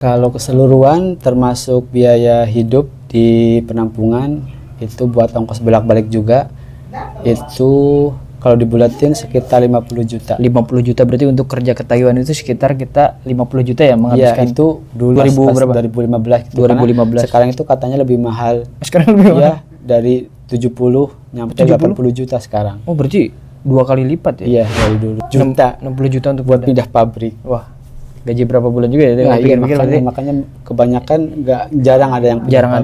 Kalau keseluruhan termasuk biaya hidup di penampungan itu buat ongkos bolak-balik juga itu kalau dibulatin sekitar 50 juta. 50 juta berarti untuk kerja ke Taiwan itu sekitar kita 50 juta ya menghabiskan. Iya, itu dulu 2000 berapa? 2015 gitu. 2015. Sekarang itu katanya lebih mahal. Sekarang lebih mahal. Ya, dari 70 nyampe 80 juta sekarang. Oh, berarti 2 kali lipat ya? Iya, dari dulu. Juta 60 juta untuk buat pindah pabrik. Wah, gaji berapa bulan juga ya? Nah, iya, Pikir-pikir makanya kebanyakan jarang ada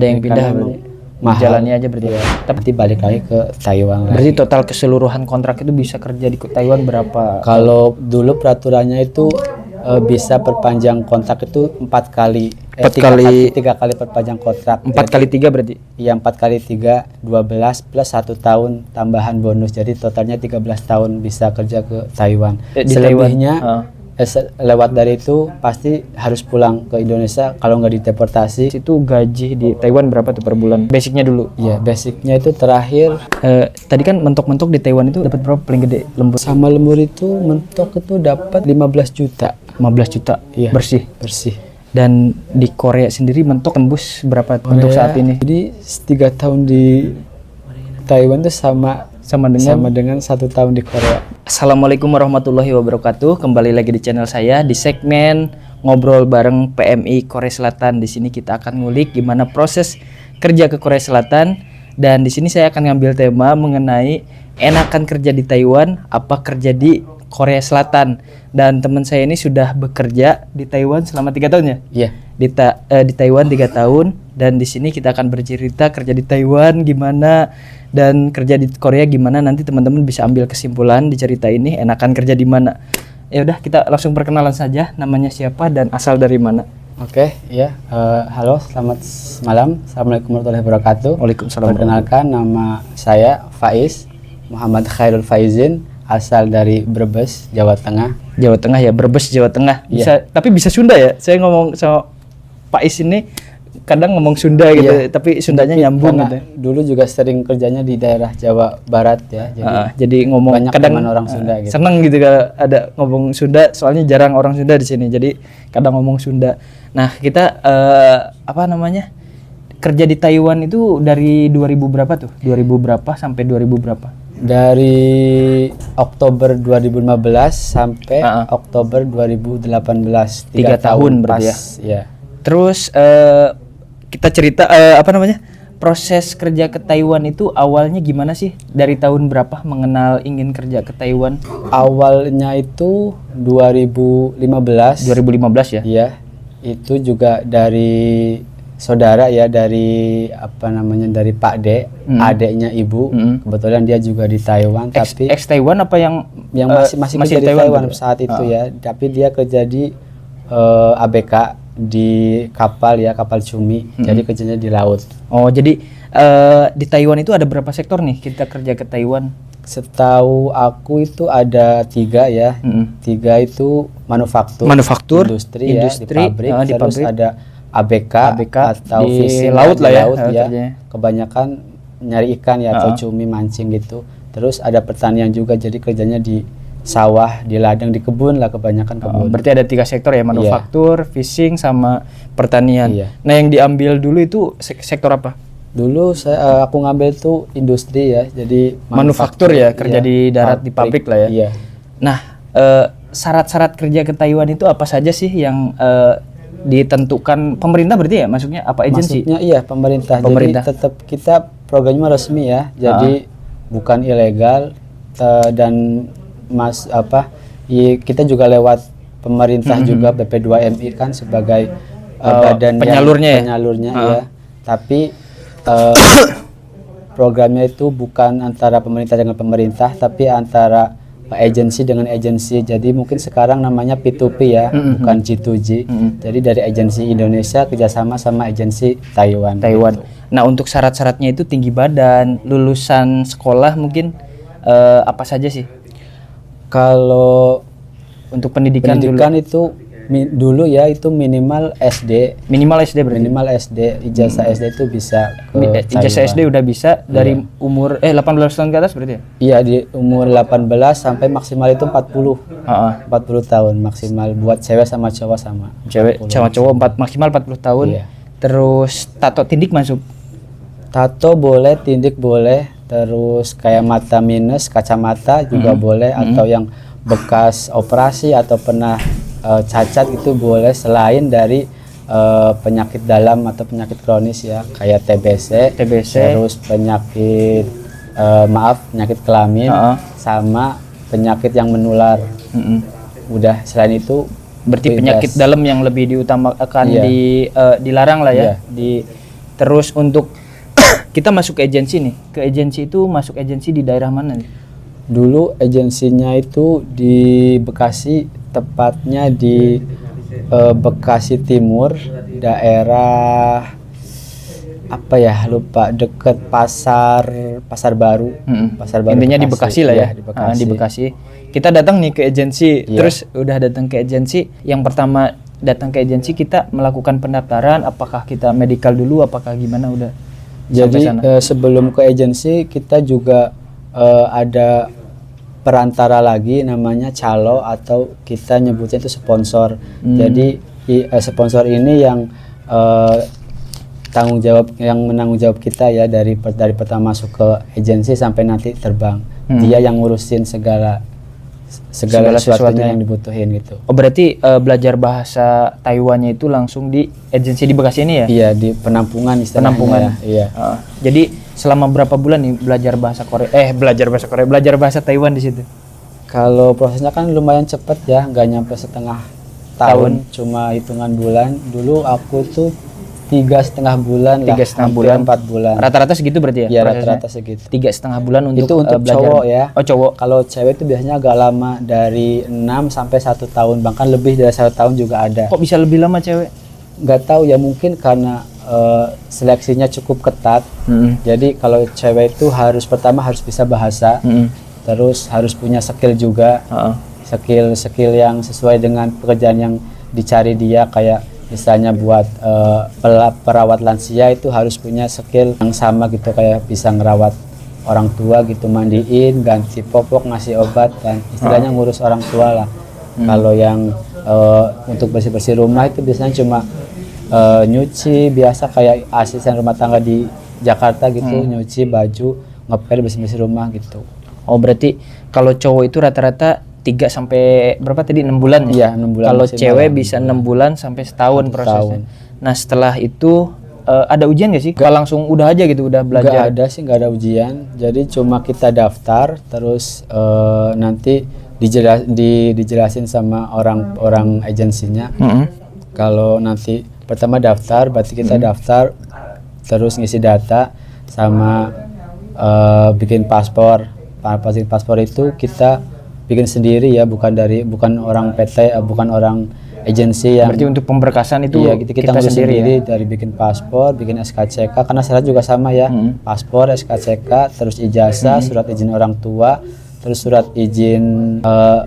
yang pindah berarti. Jalannya aja berarti. Ya. Tapi balik lagi ke Taiwan. Berarti total keseluruhan kontrak itu bisa kerja di Taiwan berapa? Kalau dulu peraturannya itu bisa perpanjang kontrak itu 4 kali. 3 kali perpanjang kontrak. 4 kali 3 berarti? Iya, 4 kali 3 12 plus 1 tahun tambahan bonus. Jadi totalnya 13 tahun bisa kerja ke Taiwan. Selebihnya lewat dari itu pasti harus pulang ke Indonesia kalau nggak dideportasi. Itu gaji di Taiwan berapa tuh per bulan? Basicnya dulu. Iya, basicnya itu terakhir. Tadi kan mentok-mentok di Taiwan itu dapat berapa paling gede lembur? Sama lembur itu mentok itu dapat 15 juta. 15 juta. Iya, bersih. Dan di Korea sendiri mentok tembus berapa untuk saat ini? Jadi 3 tahun di Taiwan itu sama dengan 1 tahun di Korea. Assalamualaikum warahmatullahi wabarakatuh. Kembali lagi di channel saya di segmen ngobrol bareng PMI Korea Selatan. Di sini kita akan ngulik gimana proses kerja ke Korea Selatan, dan di sini saya akan ngambil tema mengenai enakan kerja di Taiwan apa kerja di Korea Selatan. Dan teman saya ini sudah bekerja di Taiwan selama 3 tahun ya? Iya. Di Taiwan 3 tahun, dan di sini kita akan bercerita kerja di Taiwan gimana dan kerja di Korea gimana. Nanti teman-teman bisa ambil kesimpulan di cerita ini enakan kerja di mana. Ya udah, kita langsung perkenalan saja, namanya siapa dan asal dari mana. Oke, ya. Halo, selamat malam. Assalamualaikum warahmatullahi wabarakatuh. Waalaikumsalam. Perkenalkan, nama saya Faiz Muhammad Khairul Faizin, asal dari Brebes, Jawa Tengah. Jawa Tengah ya, Brebes, Jawa Tengah. Bisa, tapi bisa Sunda ya. Saya ngomong sama Faiz ini kadang ngomong Sunda gitu, tapi Sundanya nyambung gitu. Dulu juga sering kerjanya di daerah Jawa Barat ya. Jadi ngomong banyak kadang orang Sunda gitu. Seneng gitu kalau ada ngomong Sunda, soalnya jarang orang Sunda di sini. Jadi kadang ngomong Sunda. Nah, kita kerja di Taiwan itu dari 2000 berapa tuh? 2000 berapa sampai 2000 berapa? Dari Oktober 2015 sampai Oktober 2018. 3 tahun berarti ya. Terus kita cerita proses kerja ke Taiwan itu awalnya gimana sih? Dari tahun berapa mengenal ingin kerja ke Taiwan? Awalnya itu 2015. 2015 ya? Iya. Itu juga dari saudara ya, dari dari Pak D, adeknya ibu. Kebetulan dia juga di Taiwan, tapi ex Taiwan apa yang masih kerja di Taiwan saat itu ya. Tapi dia kerja di ABK di kapal Cumi. Jadi kerjanya di laut. Oh, jadi di Taiwan itu ada berapa sektor nih kita kerja ke Taiwan? Setahu aku itu ada 3 ya. 3 itu manufaktur, industri ya, di pabrik. Terus ada ABK atau di fishing laut lah ya. Kebanyakan nyari ikan ya, atau cumi, mancing gitu. Terus ada pertanian juga, jadi kerjanya di sawah, di ladang, di kebun lah, kebanyakan kebun. Berarti ada 3 sektor ya, manufaktur, fishing, sama pertanian. Nah, yang diambil dulu itu sektor apa? Dulu aku ngambil tuh industri ya, jadi manufaktur ya, kerja di darat, di pabrik lah ya. Iya. Nah, syarat-syarat kerja ke Taiwan itu apa saja sih yang ditentukan pemerintah berarti ya? Maksudnya apa agensi? Maksudnya iya, pemerintah. Jadi tetap kita programnya resmi ya, jadi bukan ilegal. Dan kita juga lewat pemerintah juga, BP2MI kan sebagai badan penyalurnya ya. Tapi programnya itu bukan antara pemerintah dengan pemerintah, tapi antara agensi dengan agensi. Jadi mungkin sekarang namanya P2P ya, bukan G2G. Jadi dari agensi Indonesia kerjasama sama agensi Taiwan. Gitu. Nah, untuk syarat-syaratnya itu tinggi badan, lulusan sekolah mungkin apa saja sih? Kalau untuk pendidikan itu Dulu ya itu minimal SD. Minimal SD berarti. Minimal SD, ijazah SD itu bisa ke Ijazah SD Taiwan. udah bisa dari umur 18 tahun ke atas berarti ya? Iya, di umur 18 sampai maksimal itu 40. Heeh. 40 tahun maksimal buat cewek sama cowok sama. Cewek sama cowok maksimal 40 tahun. Iya. Terus tato tindik masuk. Tato boleh, tindik boleh, terus kayak mata minus, kacamata juga boleh, atau yang bekas operasi atau pernah cacat itu boleh, selain dari penyakit dalam atau penyakit kronis ya, kayak TBC, terus penyakit penyakit kelamin, sama penyakit yang menular. Udah, selain itu Berarti bebas. penyakit dalam yang lebih diutamakan Iya. dilarang lah ya. Iya. Terus untuk kita masuk ke agensi nih. Ke agensi itu masuk agensi di daerah mana nih? Dulu agensinya itu di Bekasi, tepatnya di Bekasi Timur, daerah apa ya, lupa, deket pasar baru. Pasar baru Intinya di Bekasi lah ya. Iya, di Bekasi. Di Bekasi. Kita datang nih ke agensi. Iya. Terus udah datang ke agensi. Yang pertama datang ke agensi kita melakukan pendaftaran. Apakah kita medical dulu? Apakah gimana udah? Jadi sampai sana? sebelum ke agensi kita juga ada perantara lagi namanya calo, atau kita nyebutnya itu sponsor. Jadi sponsor ini yang menanggung jawab kita ya, dari pertama masuk ke agensi sampai nanti terbang. Dia yang ngurusin segala sesuatunya yang dibutuhin gitu. Oh berarti belajar bahasa Taiwannya itu langsung di agensi di Bekasi ini ya? Iya, di penampungan istilahnya. Penampungan. Ya. Iya. Jadi selama berapa bulan nih belajar bahasa belajar bahasa Taiwan di situ? Kalau prosesnya kan lumayan cepet ya, nggak nyampe setengah tahun, cuma hitungan bulan. Dulu aku tuh 3,5 bulan lah, 3,5 hampir bulan. 4 bulan. Rata-rata segitu berarti ya? Iya, prosesnya? rata-rata segitu. 3,5 bulan untuk Itu untuk belajar. cowok ya. Oh cowok. Kalau cewek itu biasanya agak lama, dari 6 sampai 1 tahun, bahkan lebih dari 1 tahun juga ada. Kok bisa lebih lama cewek? Nggak tahu ya, mungkin karena seleksinya cukup ketat. Jadi kalau cewek itu pertama harus bisa bahasa, terus harus punya skill juga, skill yang sesuai dengan pekerjaan yang dicari dia, kayak misalnya buat perawat lansia itu harus punya skill yang sama gitu, kayak bisa ngerawat orang tua gitu, mandiin, ganti popok, ngasih obat, dan istilahnya ngurus orang tua lah. Kalau yang untuk bersih-bersih rumah itu biasanya cuma nyuci, biasa kayak asisten rumah tangga di Jakarta gitu, nyuci baju, ngepel, bersih-bersih rumah gitu. Oh berarti kalau cowok itu rata-rata 3 sampai berapa tadi, 6 bulan ya? Iya, 6 bulan. Kalau maksimal cewek 6 bisa bulan. 6 bulan sampai setahun 1 prosesnya. tahun. Nah setelah itu ada ujian gak sih? Kalau langsung udah aja gitu, udah Nggak belajar? ada sih, nggak ada ujian. Jadi cuma kita daftar, terus nanti dijelasin sama orang agensinya. Kalau nanti pertama daftar, berarti kita daftar, terus ngisi data, sama bikin paspor. Paspor itu kita bikin sendiri ya, bukan orang PT, bukan orang agensi yang. Berarti untuk pemberkasan itu iya, kita ngurus sendiri ya? dari bikin paspor, bikin SKCK, karena syarat juga sama ya. Paspor, SKCK, terus ijazah, surat izin orang tua, terus surat izin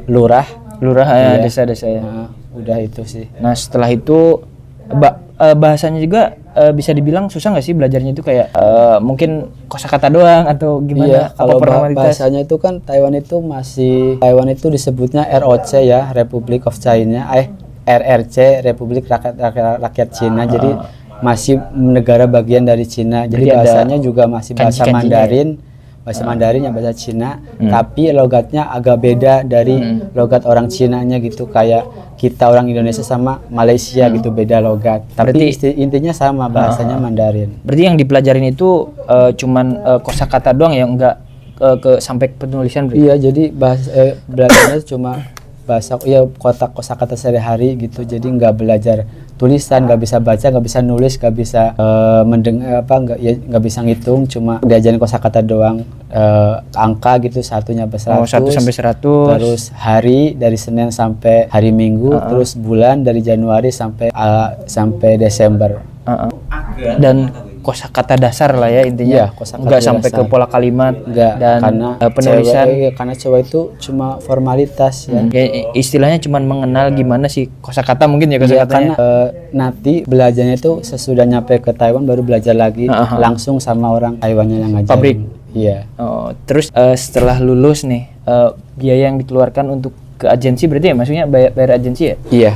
lurah. Lurah Iya. desa-desa ya. Nah, udah itu sih. Nah setelah itu bahasanya juga bisa dibilang susah nggak sih belajarnya itu, kayak mungkin kosakata doang atau gimana? Iya, kalau formalitas? bahasanya itu kan Taiwan itu disebutnya ROC ya, Republic of China, RRC, Republik Rakyat Cina. Jadi masih negara bagian dari Cina. Jadi Berarti ada bahasanya juga masih bahasa kanji-kanjinya Mandarin. Bahasa Mandarin yang bahasa Cina, tapi logatnya agak beda dari logat orang Cinanya gitu, kayak kita orang Indonesia sama Malaysia gitu, beda logat. Tapi intinya sama, bahasanya Mandarin. Berarti yang dipelajarin itu cuman kosakata doang ya, nggak sampai penulisan? Iya, jadi belajarnya cuma bahasa ya, kosakata sehari-hari gitu. Jadi nggak belajar tulisan, nggak bisa baca, nggak bisa nulis, nggak bisa mendengar nggak bisa ngitung, cuma diajarin kosakata doang, angka gitu, satunya sampai 100. 1 sampai 100. Terus hari dari Senin sampai hari Minggu, terus bulan dari Januari sampai Desember. Dan kosakata dasar lah ya intinya. Iya, kosakata Nggak sampai ke dasar. pola kalimat Enggak, dan karena penulisan. karena cewek itu cuma formalitas ya. Ya, istilahnya cuman mengenal gimana sih kosakata mungkin ya Iya, kosakatanya. karena nanti belajarnya itu sesudah nyampe ke Taiwan baru belajar lagi langsung sama orang Taiwannya yang ngajarin. Pabrik. Iya. Oh, terus setelah lulus nih biaya yang dikeluarkan untuk ke agensi berarti ya maksudnya bayar agensi ya? Iya.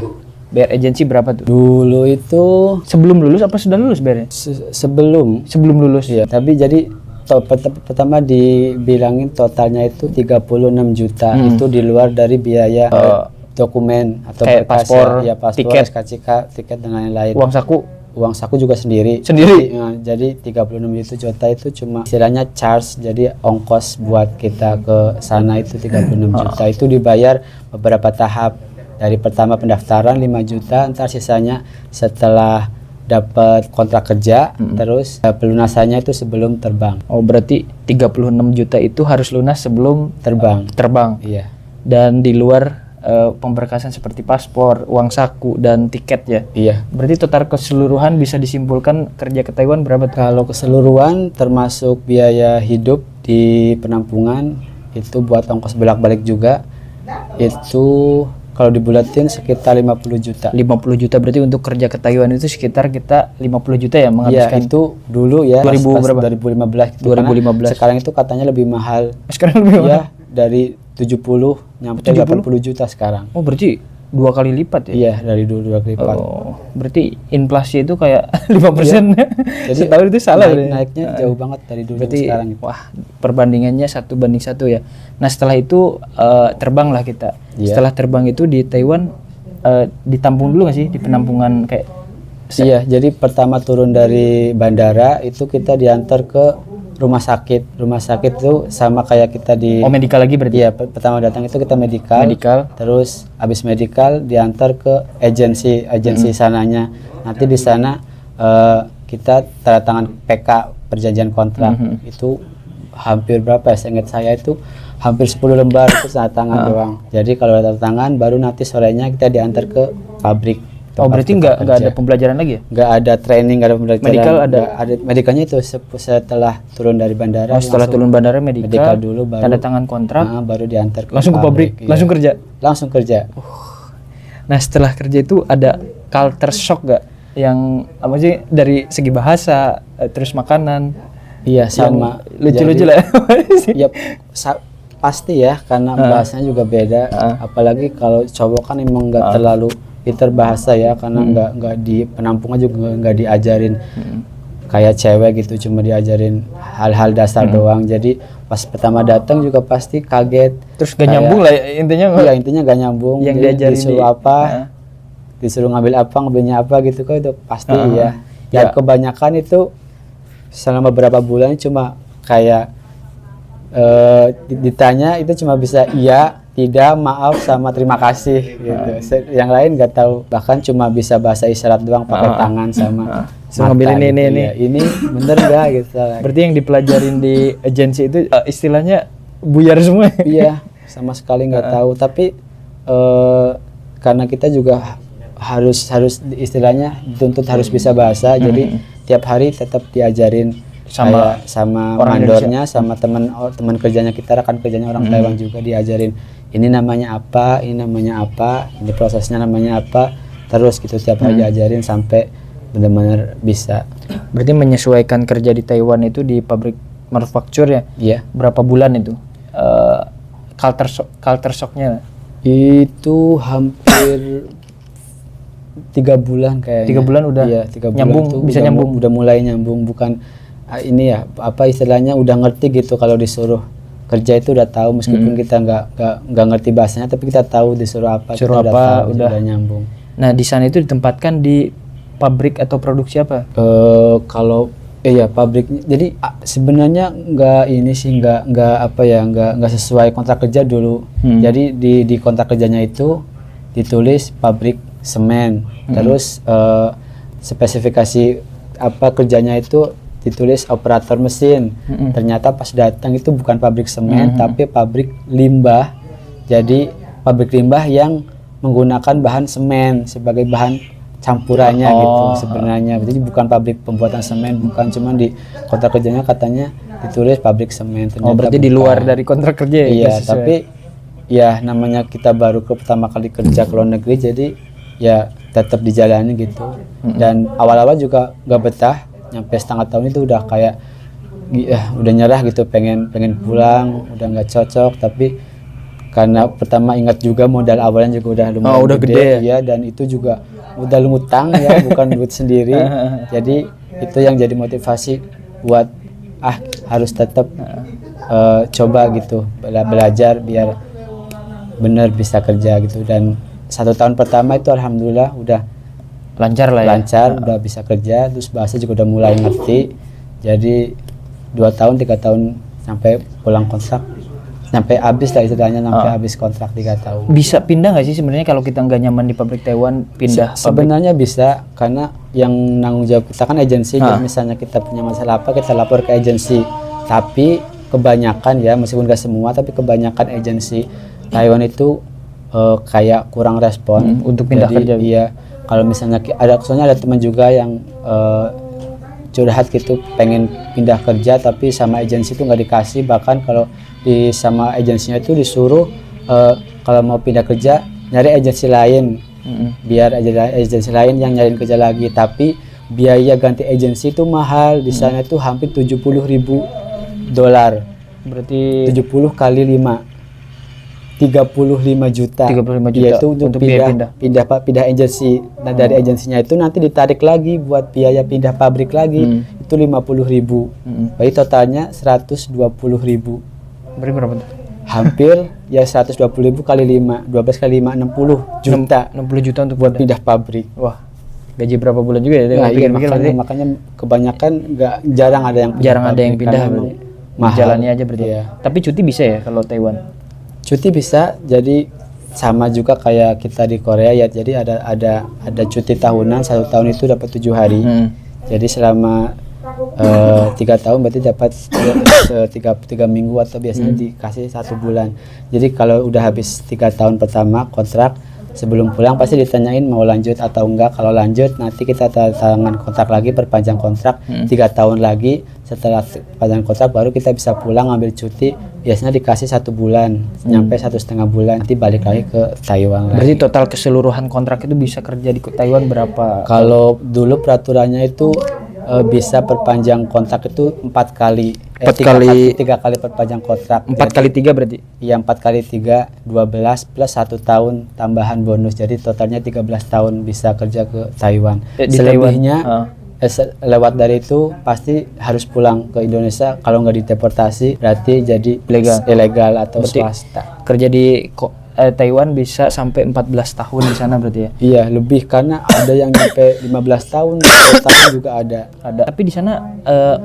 Bayar agensi berapa tuh? Dulu itu Sebelum lulus apa sudah lulus bayarnya? sebelum Sebelum lulus. ya, tapi jadi pertama dibilangin totalnya itu 36 juta. Itu di luar dari biaya dokumen atau kayak berkas paspor, ya, paspor, tiket. SKCK, tiket dan lain-lain. Uang saku juga sendiri. Jadi 36 juta itu cuma istilahnya charge, jadi ongkos buat kita ke sana itu 36 juta. Itu dibayar beberapa tahap. Dari pertama pendaftaran 5 juta, ntar sisanya setelah dapat kontrak kerja, terus pelunasannya itu sebelum terbang. Oh, berarti 36 juta itu harus lunas sebelum terbang. Iya. Dan di luar pemberkasan seperti paspor, uang saku dan tiket ya. Iya. Berarti total keseluruhan bisa disimpulkan kerja ke Taiwan berapa tuh? Kalau keseluruhan termasuk biaya hidup di penampungan itu buat ongkos bolak-balik juga itu kalau dibulatin sekitar 50 juta. 50 juta berarti untuk kerja ke Taiwan itu sekitar kita 50 juta ya Iya, menghabiskan. itu dulu ya 2000 berapa? 2015 gitu. 2015. Sekarang itu katanya lebih mahal. Sekarang lebih mahal. Ya, dari 70 nyampe 80 juta sekarang. Oh, berarti 2 kali lipat ya? Iya, dari dulu 2 kali lipat. Oh, berarti inflasi itu kayak 5%. Jadi setahun itu salah naiknya jauh banget dari dulu berarti sekarang itu. wah, perbandingannya 1:1 ya. Nah, setelah itu terbanglah kita. Iya. Setelah terbang itu di Taiwan ditampung dulu nggak sih di penampungan kayak Iya, jadi pertama turun dari bandara itu kita diantar ke rumah sakit. Rumah sakit itu sama kayak kita di medical lagi berarti? Iya, pertama datang itu kita medical. Terus habis medical diantar ke agensi sananya. Nanti di sana kita tanda tangan PK, perjanjian kontrak. Itu hampir berapa ya? Seingat saya itu hampir 10 lembar itu tanda tangan doang. Jadi kalau tanda tangan baru nanti sorenya kita diantar ke pabrik. Oh, berarti nggak ada pembelajaran lagi ya? Nggak ada training, nggak ada pembelajaran. Medical ada medicalnya itu setelah turun dari bandara. Setelah turun bandara medical dulu baru tanda tangan kontrak. Baru diantar langsung ke pabrik, iya. langsung kerja. Nah, setelah kerja itu ada culture shock nggak? Yang apa sih dari segi bahasa, terus makanan? Iya, sama. Lucu-lucu lah. Ya, pasti ya, karena bahasanya juga beda. Apalagi kalau cowok kan emang nggak terlalu pinter bahasa ya, karena nggak di penampungan juga nggak diajarin kayak cewek gitu, cuma diajarin hal-hal dasar doang. Jadi pas pertama datang juga pasti kaget. Terus gak nyambung lah intinya. Iya, intinya gak nyambung. Yang diajarin disuruh apa, disuruh ngambilnya apa gitu kan, itu pasti ya. Ya kebanyakan itu selama beberapa bulan cuma kayak ditanya itu cuma bisa iya, tidak, maaf, sama terima kasih gitu. Yang lain nggak tahu, bahkan cuma bisa bahasa isyarat doang pakai tangan sama ngambil mata ini gitu ya. Ini bener nggak gitu. Berarti yang dipelajarin di agensi itu istilahnya buyar semua. Iya, sama sekali nggak tahu. Tapi karena kita juga harus istilahnya dituntut harus bisa bahasa, jadi tiap hari tetap diajarin sama mandornya, sama teman kerjanya kita, rekan kerjanya orang Taiwan juga diajarin ini namanya apa, ini prosesnya namanya apa, terus gitu tiap hari diajarin sampai benar-benar bisa. Berarti menyesuaikan kerja di Taiwan itu di pabrik manufaktur ya? Iya. Berapa bulan itu? Culture shocknya? Itu hampir 3 bulan kayaknya. 3 bulan udah iya, 3 bulan nyambung, bisa nyambung. Udah mulai nyambung, bukan ini ya apa istilahnya udah ngerti gitu. Kalau disuruh kerja itu udah tahu, meskipun kita nggak ngerti bahasanya, tapi kita tahu disuruh apa, udah nyambung. Nah, di sana itu ditempatkan di pabrik atau produksi apa? Kalau iya pabrik, jadi sebenarnya nggak sesuai kontrak kerja dulu. Jadi di kontrak kerjanya itu ditulis pabrik semen, terus spesifikasi apa kerjanya itu ditulis operator mesin. Ternyata pas datang itu bukan pabrik semen, tapi pabrik limbah. Jadi pabrik limbah yang menggunakan bahan semen sebagai bahan campurannya gitu sebenarnya. Jadi bukan pabrik pembuatan semen, bukan, cuman di kontrak kerjanya katanya ditulis pabrik semen. Ternyata berarti di bukan. luar dari kontrak kerja ya? Iya, Nggak sesuai. tapi ya namanya kita baru pertama kali kerja ke luar negeri, jadi ya tetap dijalani gitu. Dan awal-awal juga gak betah, nyampe setengah tahun itu udah kayak udah nyerah gitu, pengen pulang, udah nggak cocok. Tapi karena pertama ingat juga modal awalnya juga udah lumayan udah gede ya, dan itu juga udah ngutang ya, bukan duit sendiri. Jadi itu yang jadi motivasi buat harus tetap coba gitu, belajar biar bener bisa kerja gitu. Dan 1 tahun pertama itu alhamdulillah udah lancar lah ya. Lancar, udah bisa kerja, terus bahasa juga udah mulai ngerti. Jadi 2 tahun 3 tahun sampai pulang kontrak, sampai habis lah istilahnya, sampai habis kontrak 3 tahun. Bisa pindah nggak sih sebenarnya kalau kita nggak nyaman di pabrik Taiwan, pindah pabrik? Sebenarnya bisa, karena yang nanggung jawab kita kan agensi. Jadi misalnya kita punya masalah apa, kita lapor ke agensi. Tapi kebanyakan ya, meskipun nggak semua, tapi kebanyakan agensi Taiwan itu kayak kurang respon untuk pindah kerja. Iya, kalau misalnya soalnya ada teman juga yang curhat gitu, pengen pindah kerja tapi sama agensi itu nggak dikasih. Bahkan kalau sama agensinya itu disuruh kalau mau pindah kerja nyari agensi lain, biar agensi lain yang nyariin kerja lagi. Tapi biaya ganti agensi itu mahal di sana, itu hampir $70.000. Berarti 70 kali 5 35 juta. 35 juta Yaitu untuk pindah agensi. Nah dari agensinya itu nanti ditarik lagi buat biaya pindah pabrik lagi, itu 50.000. Jadi totalnya 120.000. Berarti berapa tuh? Hampir ya 120.000 kali 5, 12 kali 5, 60 juta. 60 juta untuk buat pindah pabrik. Wah, gaji berapa bulan juga ya? Nah, iya, makanya kebanyakan jarang ada yang pindah. Mahal. Jalani aja berarti. Iya. Tapi cuti bisa ya kalau Taiwan? Cuti bisa, jadi sama juga kayak kita di Korea ya. Jadi ada cuti tahunan, 1 tahun itu dapat 7 hari. Jadi selama 3 tahun berarti dapat 3 minggu, atau biasanya dikasih 1 bulan. Jadi kalau udah habis 3 tahun pertama kontrak, sebelum pulang pasti ditanyain mau lanjut atau enggak. Kalau lanjut nanti kita tangan kontrak lagi, perpanjang kontrak 3 tahun lagi. Setelah perpanjang kontrak baru kita bisa pulang ambil cuti. Biasanya dikasih 1 bulan, nyampe 1,5 bulan, nanti balik lagi ke Taiwan. Berarti total keseluruhan kontrak itu bisa kerja di Taiwan berapa? Kalau dulu peraturannya itu bisa perpanjang kontrak itu 4 kali. 3 kali perpanjang kontrak. 4 kali 3 berarti? Iya, 4 kali 3, 12 plus 1 tahun tambahan bonus. Jadi totalnya 13 tahun bisa kerja ke Taiwan. Selebihnya lewat dari itu pasti harus pulang ke Indonesia. Kalau nggak dideportasi berarti jadi ilegal atau swasta. Kerja di Taiwan bisa sampai 14 tahun di sana berarti ya? Iya, lebih, karena ada yang sampai 15 tahun, 10 tahun juga ada. Tapi di sana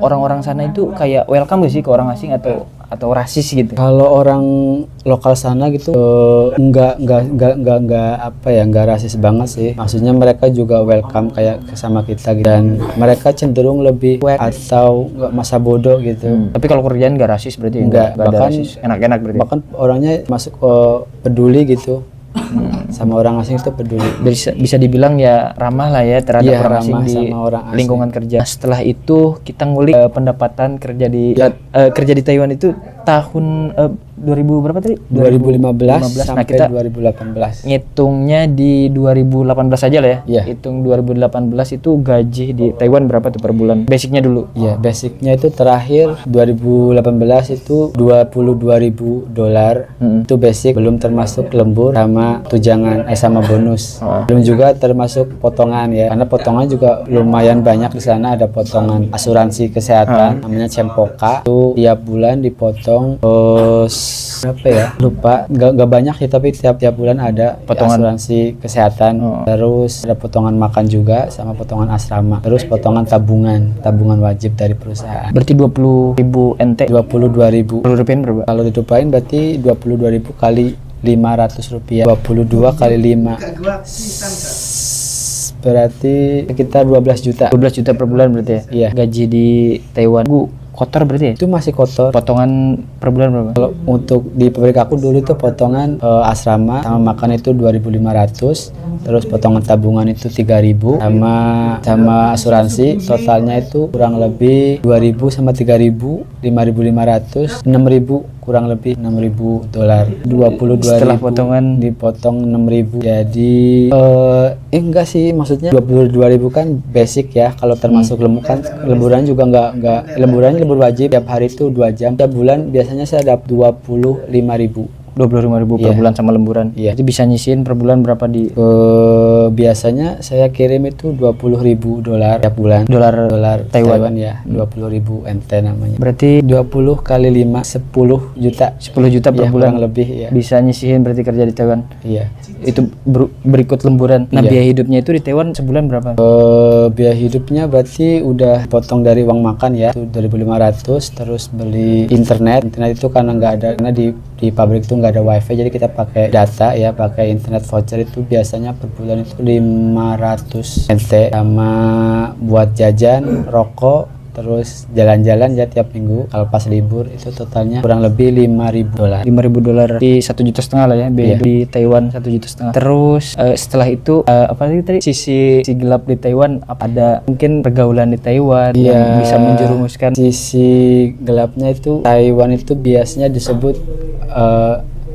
orang-orang sana itu kayak welcome gak sih ke orang asing atau rasis gitu? Kalau orang lokal sana gitu enggak rasis banget sih. Maksudnya mereka juga welcome kayak sama kita gitu. Dan mereka cenderung lebih cuek atau nggak masa bodoh gitu. Tapi kalau kerjaan nggak rasis berarti? Enggak, ada rasis. Enak-enak berarti? Bahkan orangnya masuk peduli gitu. Sama orang asing itu peduli. Bisa dibilang ya ramah lah ya terhadap orang asing di orang asing. Lingkungan kerja. Setelah itu kita ngulik pendapatan kerja di Taiwan itu tahun 2000 berapa tadi? 2015 sampai nah, kita 2018. Ngitungnya di 2018 aja lah ya. Iya. Hitung 2018 itu gaji di Taiwan berapa tuh per bulan? Basicnya dulu. Iya, basicnya itu terakhir 2018 itu $22.000. Itu basic, belum termasuk lembur sama tunjangan sama bonus. Belum juga termasuk potongan ya. Karena potongan juga lumayan banyak di sana. Ada potongan asuransi kesehatan namanya Cempoka. Itu tiap bulan dipotong berapa ya? Lupa. Gak banyak sih, tapi tiap bulan ada potongan asuransi kesehatan. Terus ada potongan makan juga sama potongan asrama. Terus potongan tabungan wajib dari perusahaan. Berarti 20.000 NT. 22.000. Kalau rupiah berapa? Kalau dirupain berarti 22.000 kali 500 rupiah. 22 kali 5 berarti sekitar 12 juta. 12 juta per bulan berarti ya? Iya. Gaji di Taiwan kotor berarti ya? Itu masih kotor. Potongan per bulan berapa? Kalau untuk di pabrik aku dulu itu potongan asrama sama makan itu 2.500, terus potongan tabungan itu 3.000, sama asuransi totalnya itu kurang lebih 2.000 sama 3.000, 5.500, 6.000, kurang lebih $6.000. 22.000 Setelah potongan dipotong 6.000. Jadi enggak sih, maksudnya 22.000 kan basic ya. Kalau termasuk lemburan juga enggak, lemburannya lembur wajib tiap hari itu 2 jam. Tiap bulan biasanya saya dapat 25.000. 25.000 per bulan sama lemburan. Iya. Jadi bisa nyisihin per bulan berapa di biasanya saya kirim itu $20.000 tiap bulan. Dolar Taiwan ya, 20.000 NT namanya. Berarti 20 kali 5 10 juta. 10 juta per Iya, bulan kurang lebih ya. bisa nyisihin berarti kerja di Taiwan. Iya. Itu berikut lemburan. Nah, Iya. biaya hidupnya itu di Taiwan sebulan berapa? Biaya hidupnya berarti udah potong dari uang makan ya, itu 2.500, terus beli internet itu karena nggak ada, karena di pabrik itu nggak ada wifi, jadi kita pakai data ya, pakai internet voucher itu biasanya per bulan itu 500 NT, sama buat jajan, rokok, terus jalan-jalan ya tiap minggu. Kalau pas libur itu totalnya kurang lebih $5.000. $5.000 di 1,5 juta lah ya, biaya hidup di Taiwan 1,5 juta. Terus setelah itu apa tadi sisi gelap di Taiwan, apa ada mungkin pergaulan di Taiwan yang bisa menjerumuskan? Sisi gelapnya itu Taiwan itu biasanya disebut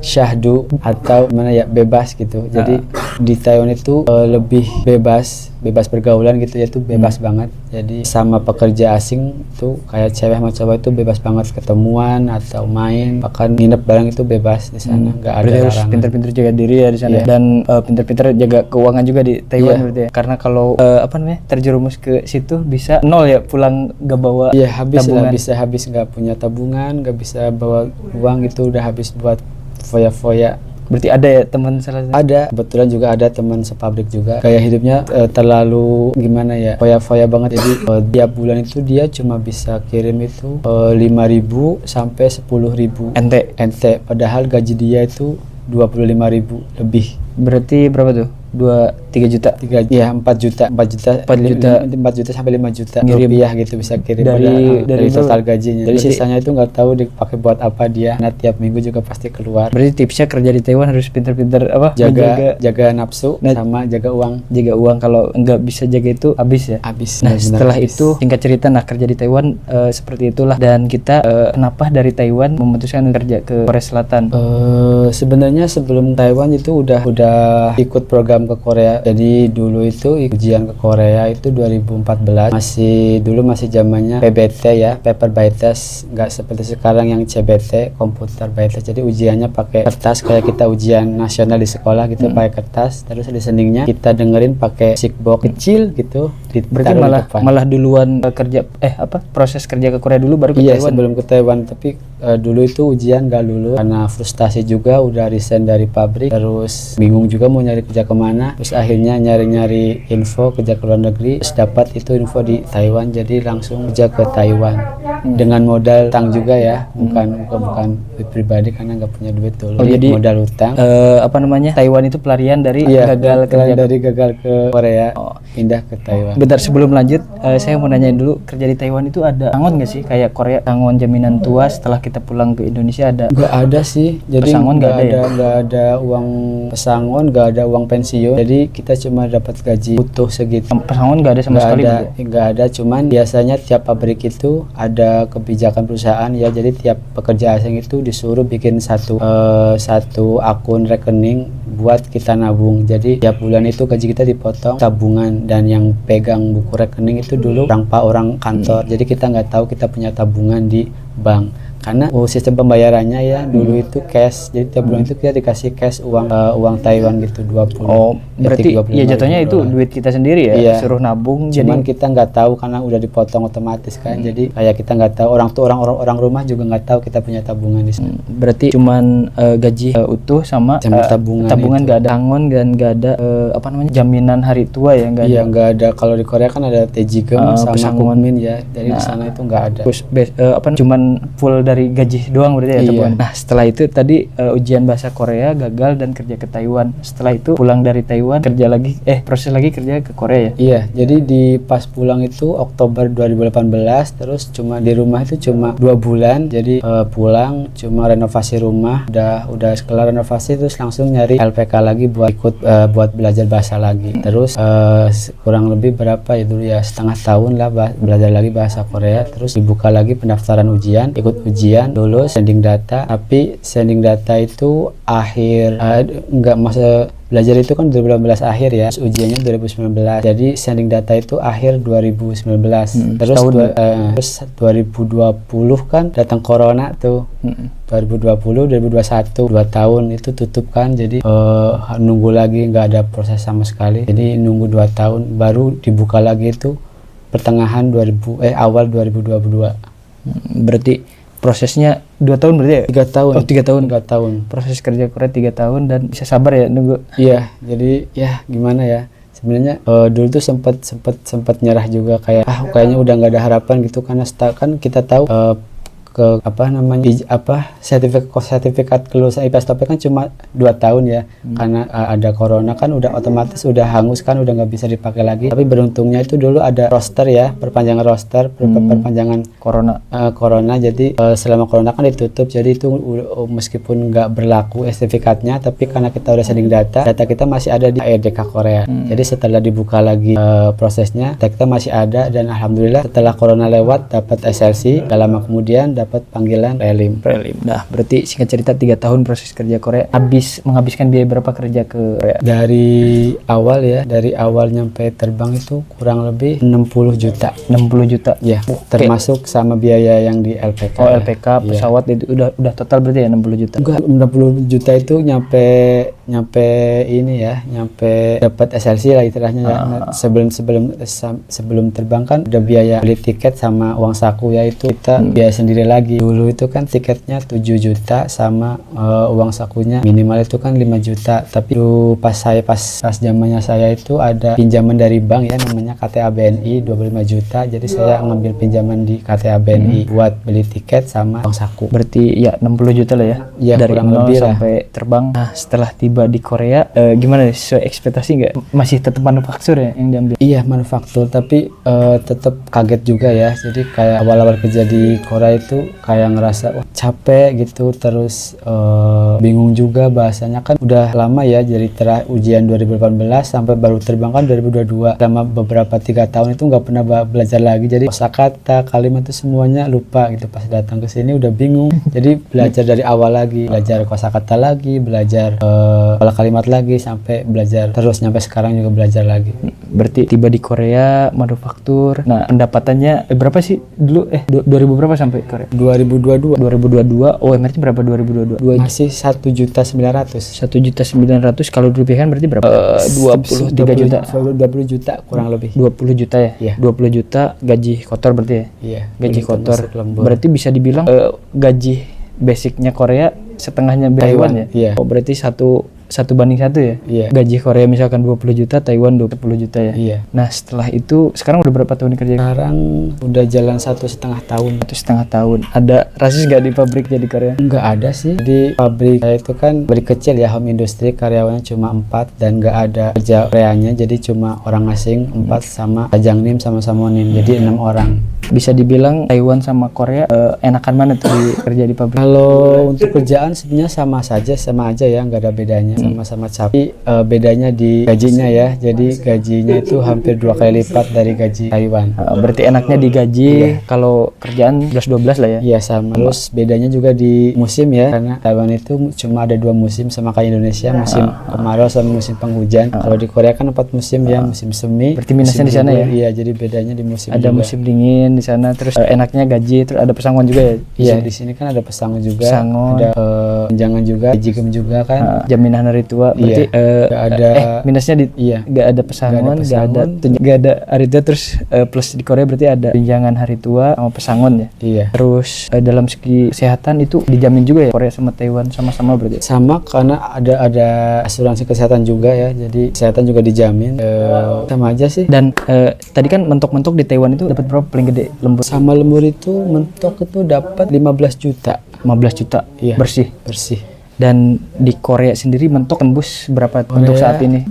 syahdu atau mana ya, bebas gitu. Jadi di Taiwan itu lebih bebas pergaulan gitu ya, itu bebas banget. Jadi sama pekerja asing tuh kayak cewek sama cowok itu bebas banget ketemuan atau main, bahkan nginep bareng itu bebas di sana, nggak ada Berarti harus larangan. pinter-pinter jaga diri ya di sana. Iya. Dan pinter-pinter jaga keuangan juga di Taiwan Iya. berarti ya. Karena kalau apa namanya terjerumus ke situ bisa nol ya, pulang gak bawa Iya, habis tabungan. lah, bisa habis, nggak punya tabungan, nggak bisa bawa uang, itu udah habis buat foya-foya. Berarti ada ya teman salah satu. Ada, kebetulan juga ada teman sepabrik juga. Gaya hidupnya terlalu gimana ya, foya-foya banget. Jadi tiap bulan itu dia cuma bisa kirim itu 5.000 sampai 10.000 NT. Padahal gaji dia itu 25.000 lebih. Berarti berapa tuh? 3 juta. 4 juta sampai 5 juta Ngirim. rupiah gitu bisa kirim dari total gajinya. Jadi sisanya itu nggak tahu dipakai buat apa dia. Nah, tiap minggu juga pasti keluar. Berarti tipsnya kerja di Taiwan harus pinter-pinter apa? Jaga nafsu sama jaga uang. Jaga uang, kalau nggak bisa jaga itu habis ya. Habis. Nah, benar-benar setelah habis. itu singkat cerita, nah kerja di Taiwan seperti itulah. Dan kita kenapa dari Taiwan memutuskan kerja ke Korea Selatan? Sebenarnya sebelum Taiwan itu udah ikut program ke Korea. Jadi dulu itu ujian ke Korea itu 2014. Masih zamannya PBT ya, paper by test, nggak seperti sekarang yang CBT, komputer by test. Jadi ujiannya pakai kertas, kayak kita ujian nasional di sekolah gitu, pakai kertas. Terus listeningnya kita dengerin pakai sigbox kecil gitu. Berarti malah duluan kerja proses kerja ke Korea dulu baru ke Iya, Taiwan. sebelum ke Taiwan. Tapi dulu itu ujian nggak lulus karena frustasi juga, udah resign dari pabrik, terus bingung juga mau nyari kerja kemana. Terus akhirnya nyari info kerja ke luar negeri, terus dapat itu info di Taiwan, jadi langsung kerja ke Taiwan dengan modal utang juga ya, bukan duit pribadi karena nggak punya duit dulu. Jadi modal utang. Taiwan itu pelarian dari gagal ke Korea, pindah ke Taiwan. Bentar, sebelum lanjut, saya mau nanyain dulu, kerja di Taiwan itu ada pesangon nggak sih kayak Korea, pesangon jaminan tua setelah kita pulang ke Indonesia ada? Nggak ada sih, jadi pesangon nggak ada uang pesangon, nggak ada uang pensiun, jadi kita cuma dapat gaji utuh segitu. Pesangon nggak ada sama sekali? Nggak ada, cuman biasanya tiap pabrik itu ada kebijakan perusahaan ya, jadi tiap pekerja asing itu disuruh bikin satu akun rekening buat kita nabung. Jadi tiap bulan itu gaji kita dipotong tabungan, dan yang pegang buku rekening itu dulu orang kantor. Jadi kita nggak tahu kita punya tabungan di bank karena sistem pembayarannya ya dulu itu cash. Jadi tiap bulan itu kita dikasih cash uang Taiwan gitu 20. Berarti ya jatuhnya itu duit kita sendiri ya, iya. Suruh nabung. Cuman kita nggak tahu karena udah dipotong otomatis kan. Jadi kayak kita nggak tahu, orang rumah juga nggak tahu kita punya tabungan di sana. Berarti cuman gaji utuh sama tabungan nggak ada, pesangon dan nggak ada jaminan hari tua ya, nggak ada. Iya, nggak ada. Kalau di Korea kan ada Taejigem sama Kukmin ya. Jadi di sana itu nggak ada. Terus cuman full dari dari gaji doang berarti ya Iya. teman. Nah setelah itu tadi ujian bahasa Korea gagal dan kerja ke Taiwan. Setelah itu pulang dari Taiwan kerja lagi, proses lagi kerja ke Korea ya. Iya, jadi di pas pulang itu Oktober 2018, terus cuma di rumah itu cuma 2 bulan. Jadi pulang cuma renovasi rumah, udah kelar renovasi terus langsung nyari LPK lagi buat ikut buat belajar bahasa lagi. Terus kurang lebih berapa ya dulu ya, setengah tahun lah belajar lagi bahasa Korea. Terus dibuka lagi pendaftaran ujian, ikut ujian, lulus, sending data. Tapi sending data itu akhir enggak, masa belajar itu kan 2018 akhir ya, terus ujiannya 2019. Jadi sending data itu akhir 2019. Terus terus 2020 kan datang corona tuh. 2020, 2021, 2 tahun itu tutup kan. Jadi nunggu lagi, nggak ada proses sama sekali. Jadi nunggu 2 tahun baru dibuka lagi itu pertengahan awal 2022. Berarti prosesnya 2 tahun berarti ya? 3 tahun. Oh 3 tahun. 3 tahun. Proses kerja Korea 3 tahun dan bisa sabar ya nunggu. Iya, jadi ya gimana ya? Sebenarnya dulu tuh sempat nyerah juga, kayak kayaknya udah nggak ada harapan gitu, karena kan kita tahu ke sertifikat kelulusan IPA STOPIK kan cuma 2 tahun ya. Karena ada corona kan udah otomatis udah hangus kan, udah nggak bisa dipakai lagi. Tapi beruntungnya itu dulu ada roster ya, perpanjangan roster, perpanjangan corona. Jadi selama corona kan ditutup, jadi itu meskipun nggak berlaku sertifikatnya, tapi karena kita udah sending data kita masih ada di EDK Korea. Jadi setelah dibuka lagi prosesnya, data kita masih ada, dan alhamdulillah setelah corona lewat dapat SLC, gak lama kemudian dapat panggilan prelim. Nah, berarti singkat cerita 3 tahun proses kerja Korea. Menghabiskan biaya berapa kerja ke Korea? Dari awal nyampe terbang itu kurang lebih 60 juta. 60 juta. Ya, termasuk sama biaya yang di LPK. Oh, LPK, pesawat itu udah total berarti ya 60 juta. Enggak, 60 juta itu nyampe dapat SLC lah istilahnya ya. Sebelum terbang kan udah biaya beli tiket sama uang saku ya, itu kita biaya sendiri lagi. Dulu itu kan tiketnya 7 juta sama uang sakunya minimal itu kan 5 juta. Tapi dulu pas zamannya saya itu ada pinjaman dari bank ya, namanya KTA BNI 25 juta. Jadi saya ngambil pinjaman di KTA BNI buat beli tiket sama uang saku. Berarti ya 60 juta lah ya. Ya, dari kurang 0 lebih sampai terbang. Nah, setelah tiba di Korea gimana sesuai ekspektasi nggak? Masih tetap manufaktur ya yang diambil? Iya, manufaktur, tapi tetap kaget juga ya. Jadi kayak awal-awal kerja di Korea itu kayak ngerasa capek gitu, terus bingung juga bahasanya kan udah lama ya, jadi ujian 2018 sampai baru terbang kan 2022. Selama beberapa 3 tahun itu nggak pernah belajar lagi, jadi kosakata, kalimat itu semuanya lupa gitu. Pas datang ke sini udah bingung, jadi belajar dari awal lagi, belajar kosakata lagi, belajar pola kalimat lagi, sampai belajar terus sampai sekarang juga belajar lagi. Berarti tiba di Korea manufaktur. Nah, pendapatannya berapa sih dulu? 2000 berapa sampai Korea? 2022. 2022. UMR-nya berapa 2022? Masih 1.900.000. 1.900.000 kalau dirupiahkan berarti berapa? 23 juta. 20 juta kurang lebih. 20 juta ya? Iya. 20 juta gaji kotor berarti ya? Iya. Gaji kotor. Lembur. Berarti bisa dibilang gaji basicnya Korea setengahnya Taiwan ya? Iya. Oh, berarti 1:1 ya? Iya. Gaji Korea misalkan 20 juta, Taiwan 20 juta ya? Iya. Nah, setelah itu sekarang udah berapa tahun kerja? Sekarang udah jalan 1,5 tahun. 1,5 tahun. Ada rasis nggak di pabrik jadi Korea? Nggak ada sih. Di pabrik saya itu kan pabrik kecil ya, home industry, karyawannya cuma 4 dan nggak ada kerja Koreanya, jadi cuma orang asing 4 sama Jangnim sama Samonim, jadi 6 orang. Bisa dibilang Taiwan sama Korea enakan mana tuh kerja di pabrik? Kalau untuk kerjaan sebenarnya sama aja ya, nggak ada bedanya, sama-sama capek. Bedanya di gajinya ya, jadi gajinya itu hampir 2 kali lipat dari gaji Taiwan. Berarti enaknya di gaji, kalau kerjaan 11-12 lah ya? Iya, sama. Terus bedanya juga di musim ya, karena Taiwan itu cuma ada 2 musim sama kayak Indonesia, musim kemarau sama musim penghujan. Kalau di Korea kan 4 musim ya, musim semi. Berarti minusnya di sana ya? Iya, jadi bedanya di musim ada juga. musim dingin di sana, terus enaknya gaji, terus ada pesangon juga ya? Iya, di sini kan ada pesangon juga, Pesangon. ada tunjangan juga, jigem juga kan. Jaminan hari tua. Berarti Nggak ada minusnya iya, nggak ada pesangon, nggak ada hari tua, terus plus di Korea berarti ada tunjangan hari tua sama pesangon ya. Iya. Terus dalam segi kesehatan itu dijamin juga ya, Korea sama Taiwan sama-sama berarti? Sama, karena ada asuransi kesehatan juga ya, jadi kesehatan juga dijamin. Sama aja sih. Dan tadi kan mentok-mentok di Taiwan itu dapat berapa paling gede lembut? Sama lembur itu mentok itu dapat 15 juta 15 juta Iya. bersih. bersih. Dan di Korea sendiri mentok tembus berapa untuk saat ini?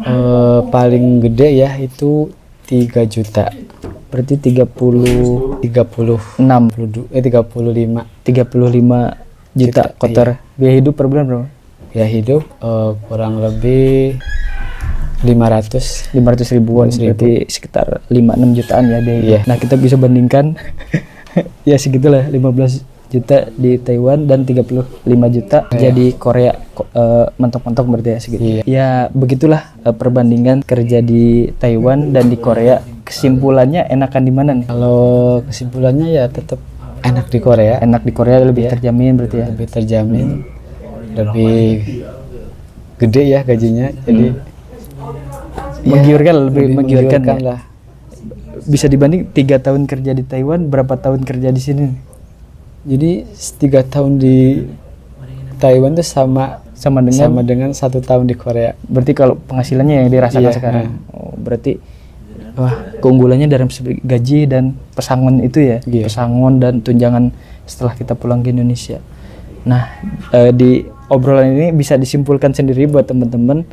Paling gede ya itu 3 juta. Berarti 36 35 35 juta Juta, kotor. Biaya hidup per bulan berapa? ya hidup kurang lebih 500 500 ribuan, berarti sekitar 5-6 jutaan ya biaya hidup. Iya. Nah kita bisa bandingkan ya segitulah, 15 juta di Taiwan dan 35 juta jadi Korea, mentok-mentok berarti ya segitu. Iya. Ya begitulah perbandingan kerja di Taiwan dan di Korea. Kesimpulannya enakan di mana nih? Kalau kesimpulannya ya tetap enak di Korea, Enak di Korea lebih terjamin berarti ya. lebih terjamin, lebih gede ya gajinya, jadi Menggiurkan, lebih menggiurkan ya. lah. Bisa dibanding 3 tahun kerja di Taiwan, berapa tahun kerja di sini? Jadi 3 tahun di Taiwan tuh sama dengan 1 tahun di Korea. Berarti kalau penghasilannya yang dirasakan Iya, sekarang. Oh, berarti wah, keunggulannya dalam segi gaji dan pesangon itu ya. Iya. Pesangon dan tunjangan setelah kita pulang ke Indonesia. Nah, di obrolan ini bisa disimpulkan sendiri buat teman-teman,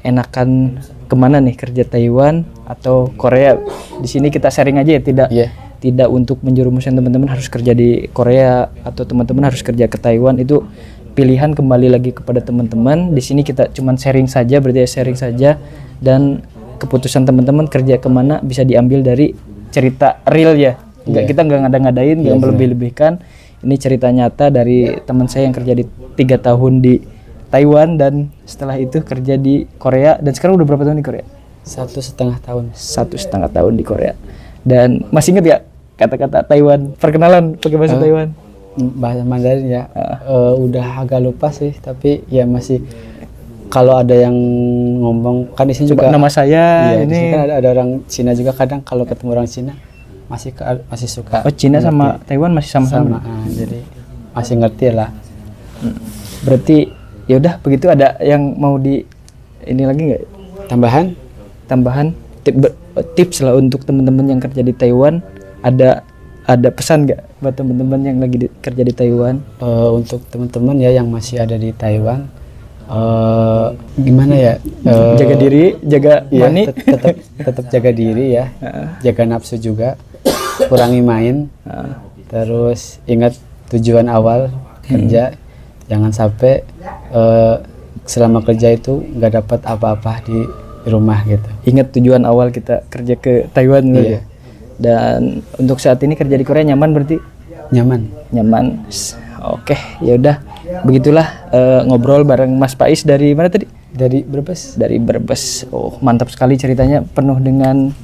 enakan kemana nih, kerja Taiwan atau Korea? Di sini kita sharing aja ya, tidak untuk menjerumuskan teman-teman harus kerja di Korea atau teman-teman harus kerja ke Taiwan. Itu pilihan kembali lagi kepada teman-teman. Di sini kita cuman sharing saja, berarti ya sharing saja, dan keputusan teman-teman kerja kemana bisa diambil dari cerita real ya. Kita nggak ngada-ngadain, nggak melebih-lebihkan. Ini cerita nyata dari teman saya yang kerja di 3 tahun di Taiwan dan setelah itu kerja di Korea, dan sekarang udah berapa tahun di Korea? 1,5 tahun. 1,5 tahun di Korea. Dan masih ingat ya kata-kata Taiwan, perkenalan pakai bahasa Taiwan? Bahasa Mandarin ya. Udah agak lupa sih, tapi ya masih kalau ada yang ngomong kan di sini juga Nama saya iya, di ini. sini kan ada orang Cina juga, kadang kalau ketemu orang Cina masih suka. Oh, Cina sama Taiwan masih sama-sama. Jadi masih ngerti lah. Berarti ya udah begitu. Ada yang mau di ini lagi nggak? Tambahan tips lah untuk teman-teman yang kerja di Taiwan. Ada pesan nggak buat teman-teman yang lagi kerja di Taiwan? Untuk teman-teman ya yang masih ada di Taiwan, gimana ya? Jaga diri, jaga Iya, money. tetap jaga diri ya, jaga nafsu juga, kurangi main, terus ingat tujuan awal kerja, jangan sampai selama kerja itu nggak dapat apa-apa di rumah gitu. Ingat tujuan awal kita kerja ke Taiwan gitu Iya. ya. Dan untuk saat ini kerja di Korea nyaman berarti? Nyaman. Oke, ya udah. Begitulah ngobrol bareng Mas Pais dari mana tadi? Dari Brebes. Dari Brebes. Oh, mantap sekali ceritanya, penuh dengan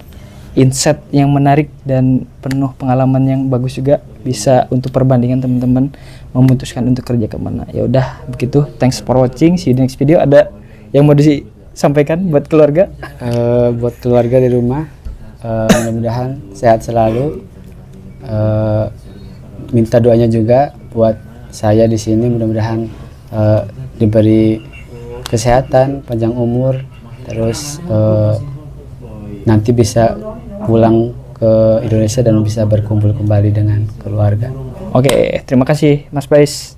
insight yang menarik dan penuh pengalaman yang bagus juga, bisa untuk perbandingan teman-teman memutuskan untuk kerja kemana. Ya udah begitu. Thanks for watching. See you in the next video. Ada yang mau disampaikan buat keluarga? Buat keluarga di rumah, mudah-mudahan sehat selalu. Minta doanya juga buat saya di sini, mudah-mudahan diberi kesehatan, panjang umur, terus nanti bisa pulang ke Indonesia dan bisa berkumpul kembali dengan keluarga. Oke, terima kasih Mas Pais.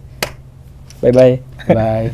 Bye bye. Bye.